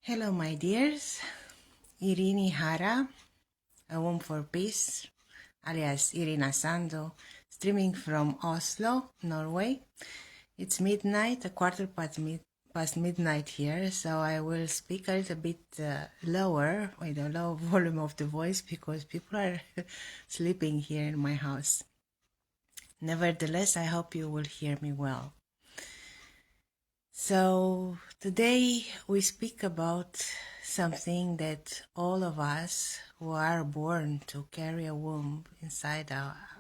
Hello, my dears. Irini Hara, a womb for peace, alias Irina Sando, streaming from Oslo, Norway. It's midnight, a quarter past midnight here, so I will speak a little bit lower, with a low volume of the voice, because people are sleeping here in my house. Nevertheless, I hope you will hear me well. So today we speak about something that all of us who are born to carry a womb inside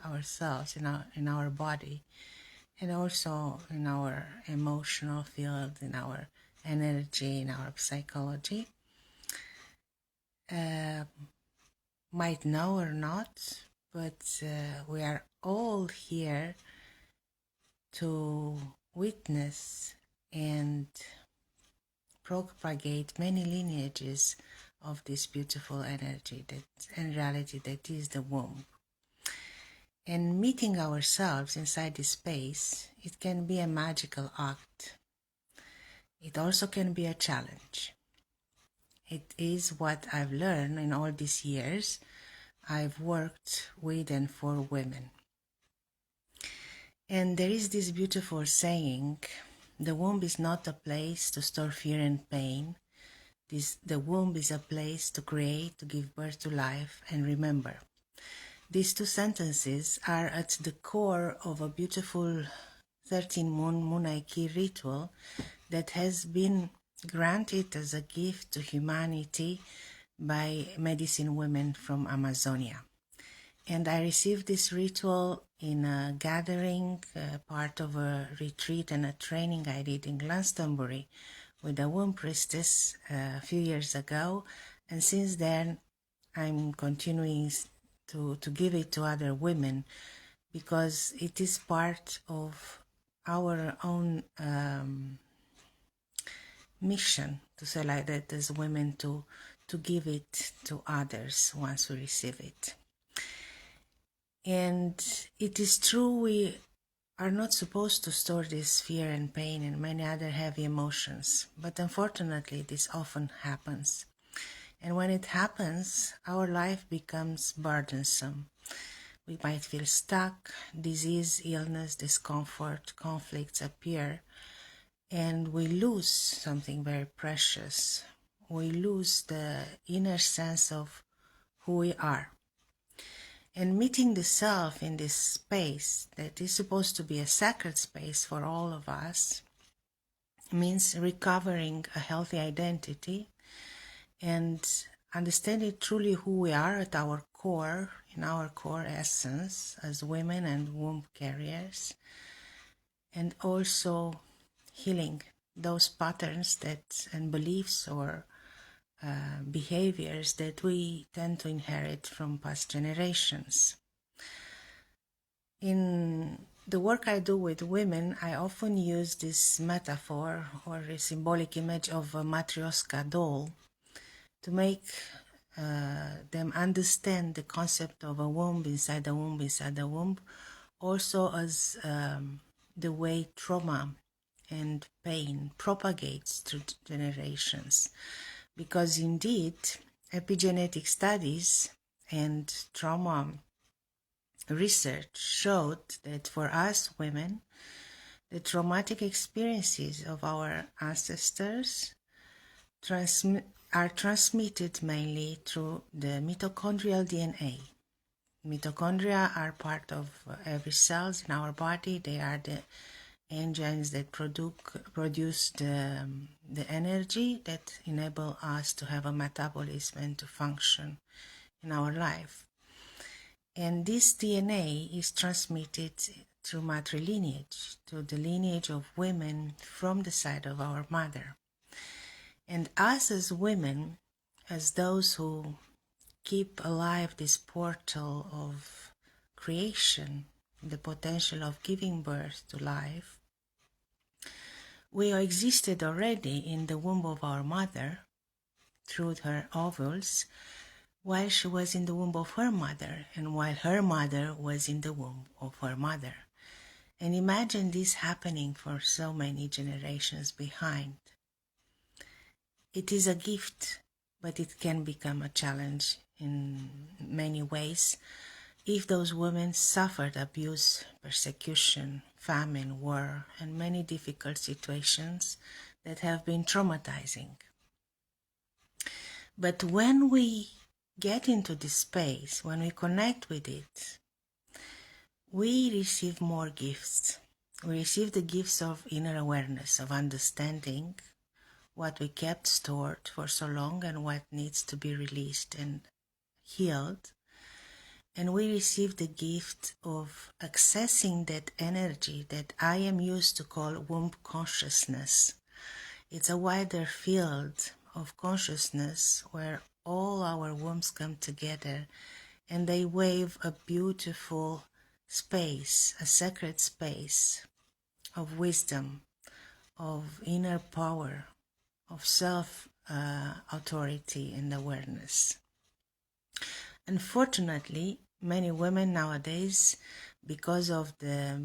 ourselves, in our body, and also in our emotional field, in our energy, in our psychology, might know or not, but we are all here to witness and propagate many lineages of this beautiful energy and reality that is the womb. And meeting ourselves inside this space, it can be a magical act. It also can be a challenge. It is what I've learned in all these years I've worked with and for women. And there is this beautiful saying, the womb is not a place to store fear and pain. The womb is a place to create, to give birth to life, and remember. These two sentences are at the core of a beautiful 13-moon Munaiki ritual that has been granted as a gift to humanity by medicine women from Amazonia. And I received this ritual in a gathering, part of a retreat and a training I did in Glastonbury with a womb priestess a few years ago. And since then, I'm continuing to give it to other women because it is part of our own mission, to say like that, as women, to give it to others once we receive it. And it is true, we are not supposed to store this fear and pain and many other heavy emotions, but unfortunately this often happens. And when it happens, our life becomes burdensome. We might feel stuck, disease, illness, discomfort, conflicts appear, and we lose something very precious. We lose the inner sense of who we are. And meeting the self in this space that is supposed to be a sacred space for all of us means recovering a healthy identity and understanding truly who we are at our core, in our core essence as women and womb carriers, and also healing those patterns and beliefs or behaviors that we tend to inherit from past generations. In the work I do with women, I often use this metaphor or a symbolic image of a matryoshka doll to make them understand the concept of a womb inside a womb inside a womb, also as the way trauma and pain propagates through generations. Because indeed, epigenetic studies and trauma research showed that for us women, the traumatic experiences of our ancestors are transmitted mainly through the mitochondrial DNA. Mitochondria are part of every cell in our body. They are the enzymes that produce the energy that enable us to have a metabolism and to function in our life. And this DNA is transmitted through matrilineage, to the lineage of women from the side of our mother. And us as women, as those who keep alive this portal of creation, the potential of giving birth to life, we existed already in the womb of our mother through her ovules while she was in the womb of her mother and while her mother was in the womb of her mother. And imagine this happening for so many generations behind. It is a gift, but it can become a challenge in many ways if those women suffered abuse, persecution, famine, war, and many difficult situations that have been traumatizing. But when we get into this space, when we connect with it, we receive more gifts. We receive the gifts of inner awareness, of understanding what we kept stored for so long and what needs to be released and healed. And we receive the gift of accessing that energy that I am used to call womb consciousness. It's a wider field of consciousness where all our wombs come together and they wave a beautiful space, a sacred space of wisdom, of inner power, of self-authority and awareness. Unfortunately, many women nowadays, because of the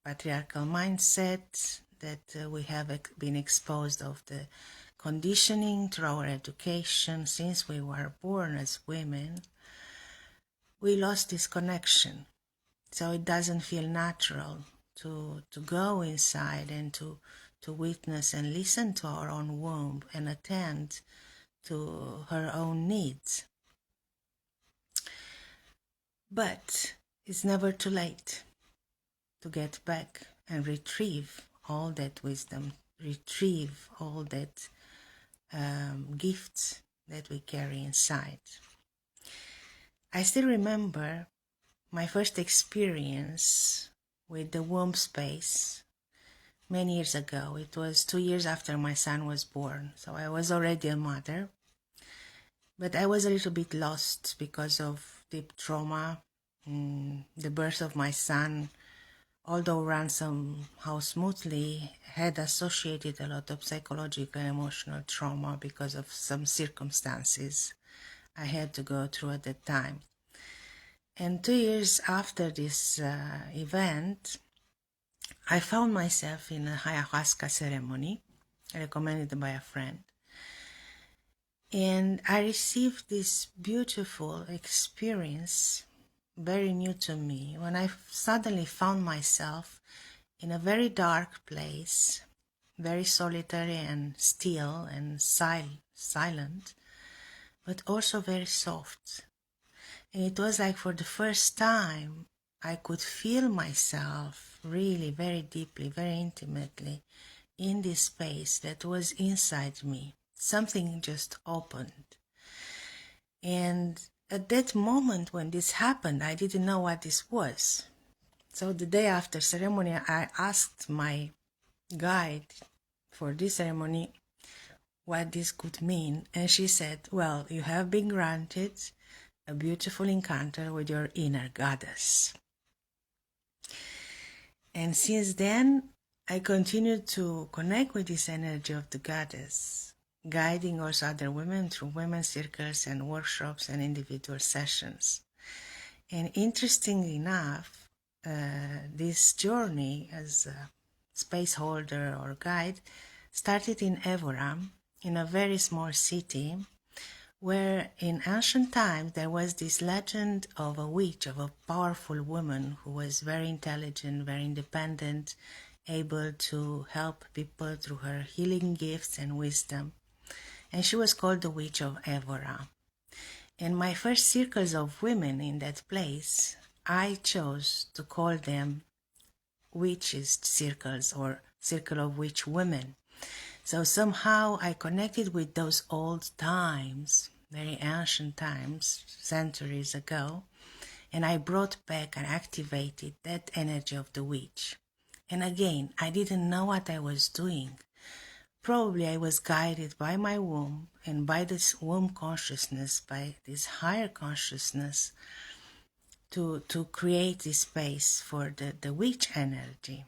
patriarchal mindset that we have been exposed of the conditioning through our education since we were born as women, we lost this connection. So it doesn't feel natural to go inside and to witness and listen to our own womb and attend to her own needs. But it's never too late to get back and retrieve all that wisdom, retrieve all that gifts that we carry inside. I still remember my first experience with the womb space many years ago. It was 2 years after my son was born, so I was already a mother. But I was a little bit lost because of deep trauma. The birth of my son, although ran somehow smoothly, had associated a lot of psychological and emotional trauma because of some circumstances I had to go through at that time. And 2 years after this event, I found myself in a ayahuasca ceremony recommended by a friend. And I received this beautiful experience, very new to me, when I suddenly found myself in a very dark place, very solitary and still and silent, but also very soft. And it was like for the first time I could feel myself really very deeply, very intimately in this space that was inside me. Something just opened. And at that moment when this happened, I didn't know what this was. So the day after ceremony, I asked my guide for this ceremony what this could mean. And she said, well, you have been granted a beautiful encounter with your inner goddess. And since then, I continued to connect with this energy of the goddess, guiding also other women through women's circles and workshops and individual sessions. And interestingly enough, this journey as a space holder or guide started in Evora, in a very small city, where in ancient times there was this legend of a witch, of a powerful woman who was very intelligent, very independent, able to help people through her healing gifts and wisdom. And she was called the Witch of Evora. In my first circles of women in that place, I chose to call them witches circles or circle of witch women. So somehow I connected with those old times, very ancient times, centuries ago, and I brought back and activated that energy of the witch. And again, I didn't know what I was doing. Probably I was guided by my womb and by this womb consciousness, by this higher consciousness, to create this space for the witch energy.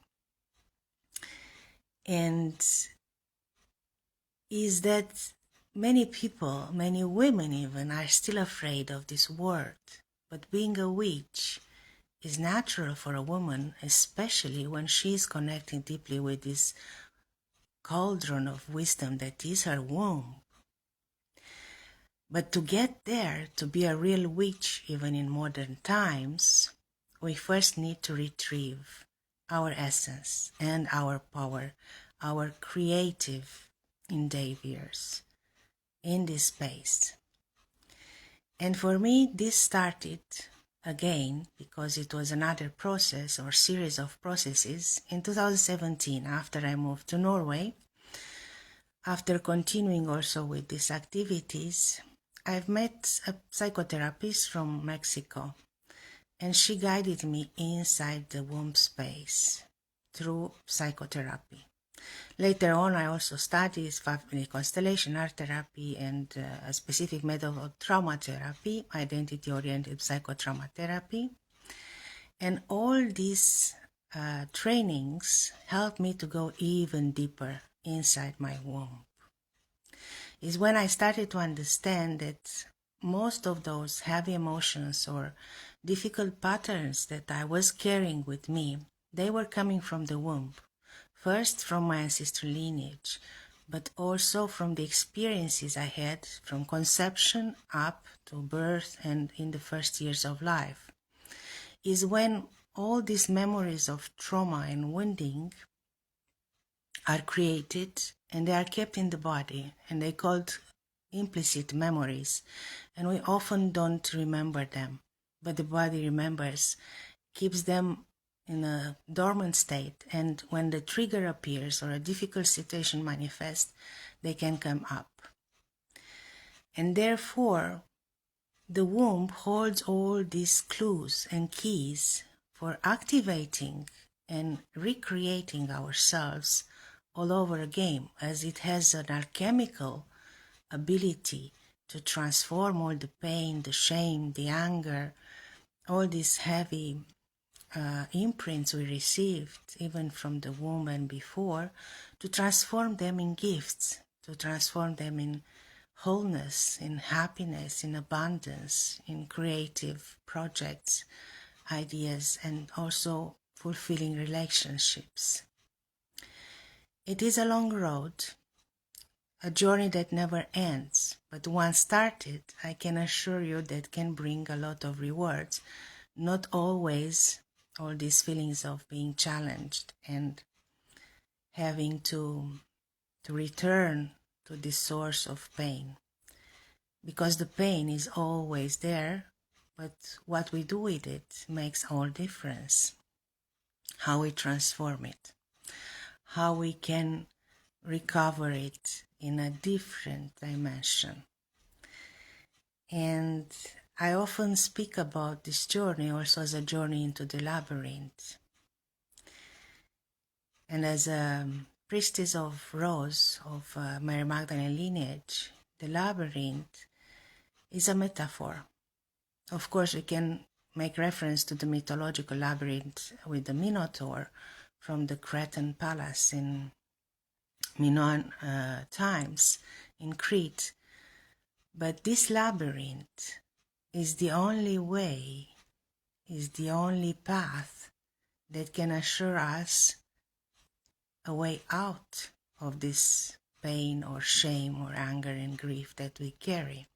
And is that many people, many women even, are still afraid of this word. But being a witch is natural for a woman, especially when she is connecting deeply with this cauldron of wisdom that is her womb. But to get there, to be a real witch even in modern times, we first need to retrieve our essence and our power, our creative endeavors in this space. And for me, this started again because it was another process or series of processes in 2017 after I moved to Norway. After continuing also with these activities, I've met a psychotherapist from Mexico, and she guided me inside the womb space through psychotherapy. Later on, I also studied family constellation, art therapy, and a specific method of trauma therapy, identity-oriented psychotrauma therapy. And all these trainings helped me to go even deeper inside my womb. Is when I started to understand that most of those heavy emotions or difficult patterns that I was carrying with me, they were coming from the womb. First from my ancestral lineage, but also from the experiences I had from conception up to birth and in the first years of life. Is when all these memories of trauma and wounding are created and they are kept in the body, and they called implicit memories, and we often don't remember them, but the body remembers, keeps them in a dormant state, and when the trigger appears or a difficult situation manifests, they can come up. And therefore, the womb holds all these clues and keys for activating and recreating ourselves all over again, as it has an alchemical ability to transform all the pain, the shame, the anger, all these heavy imprints we received even from the womb and before, to transform them in gifts, to transform them in wholeness, in happiness, in abundance, in creative projects, ideas, and also fulfilling relationships. It is a long road, a journey that never ends, but once started, I can assure you that can bring a lot of rewards. Not always all these feelings of being challenged and having to return to this source of pain, because the pain is always there, but what we do with it makes all difference. How we transform it, how we can recover it in a different dimension. And I often speak about this journey also as a journey into the labyrinth. And as a priestess of Rose, of Mary Magdalene lineage, the labyrinth is a metaphor. Of course, we can make reference to the mythological labyrinth with the Minotaur from the Cretan palace in Minoan times in Crete. But this labyrinth is the only way, is the only path that can assure us a way out of this pain or shame or anger and grief that we carry.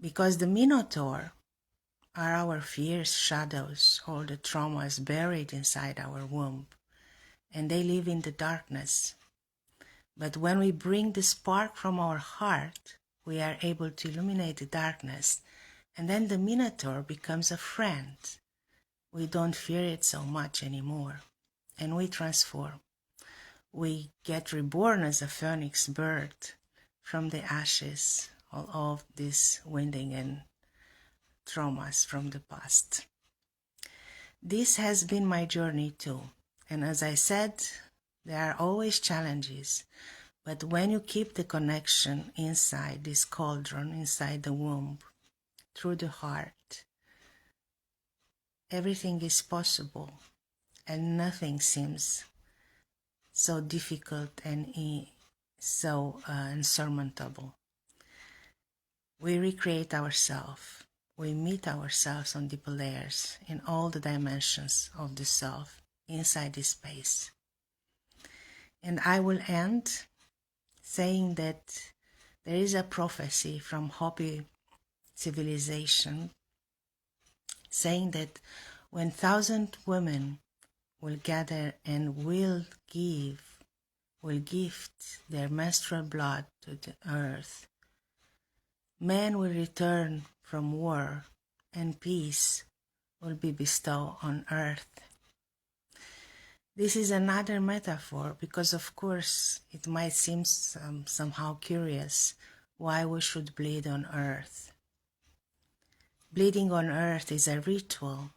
Because the Minotaur are our fierce shadows, all the traumas buried inside our womb, and they live in the darkness. But when we bring the spark from our heart, we are able to illuminate the darkness, and then the Minotaur becomes a friend. We don't fear it so much anymore, and we transform. We get reborn as a phoenix bird from the ashes of this wounding and traumas from the past. This has been my journey too, and as I said, there are always challenges, but when you keep the connection inside this cauldron, inside the womb, through the heart, everything is possible, and nothing seems so difficult and so insurmountable. We recreate ourselves. We meet ourselves on deeper layers in all the dimensions of the self inside this space. And I will end saying that There is a prophecy from Hopi civilization saying that when 1,000 women will gather and will gift their menstrual blood to the earth, men will return from war and peace will be bestowed on earth. This is another metaphor because, of course, it might seem somehow curious why we should bleed on earth. Bleeding on earth is a ritual.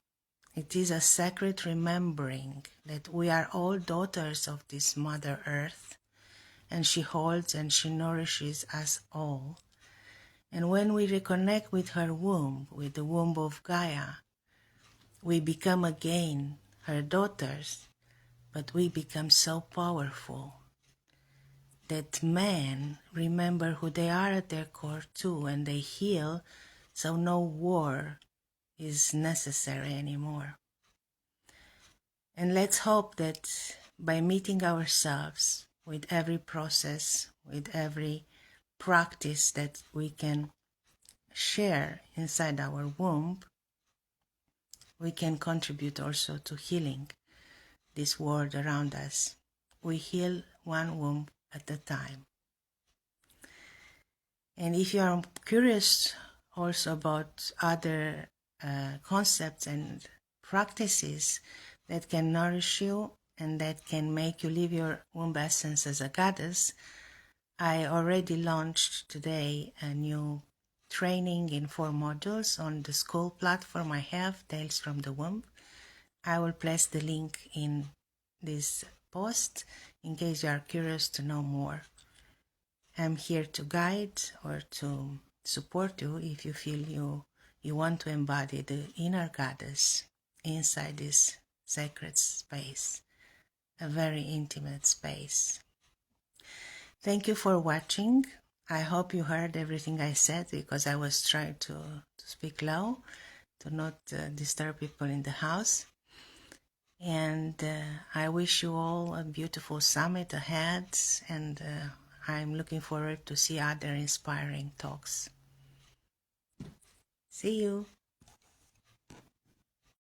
It is a sacred remembering that we are all daughters of this Mother Earth, and she holds and she nourishes us all. And when we reconnect with her womb, with the womb of Gaia, we become again her daughters, but we become so powerful that men remember who they are at their core too, and they heal, so no war is necessary anymore. And let's hope that by meeting ourselves with every process, with every practice that we can share inside our womb, we can contribute also to healing this world around us. We heal one womb at a time. And if you are curious also about other concepts and practices that can nourish you and that can make you live your womb essence as a goddess, I already launched today a new training in 4 modules on the school platform I have, Tales from the Womb. I will place the link in this post in case you are curious to know more. I'm here to guide or to support you if you feel you want to embody the inner goddess inside this sacred space, a very intimate space. Thank you for watching. I hope you heard everything I said because I was trying to speak low to not disturb people in the house. And I wish you all a beautiful summit ahead, and I'm looking forward to see other inspiring talks. See you.